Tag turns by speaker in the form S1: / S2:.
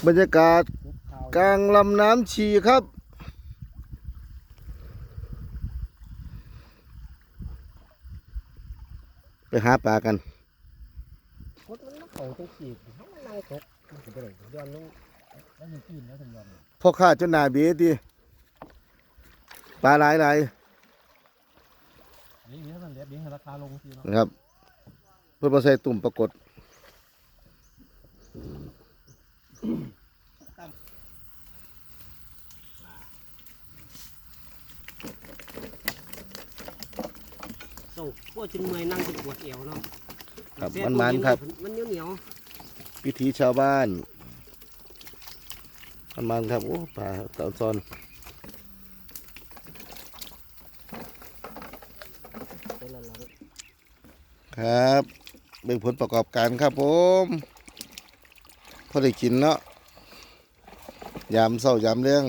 S1: บรรยากาศกลางลำน้ำชีครับไปหาปลากันพ่อข้าจนหนาเบี้ยดีปลาหลายนะครับเพื่อมาใส่ตุ่มปรากฏ
S2: โอ้พวกจนเมื่อยนั่งจนปวดเอวเนาะ
S1: ครับมันครับ
S2: มันเหนียว
S1: พิธีชาวบ้านมันครับโอ้ปลาเต่าซอนครับเป็นผลประกอบการครับผมพอได้กินเนาะยามเศร้ายามเรื่อง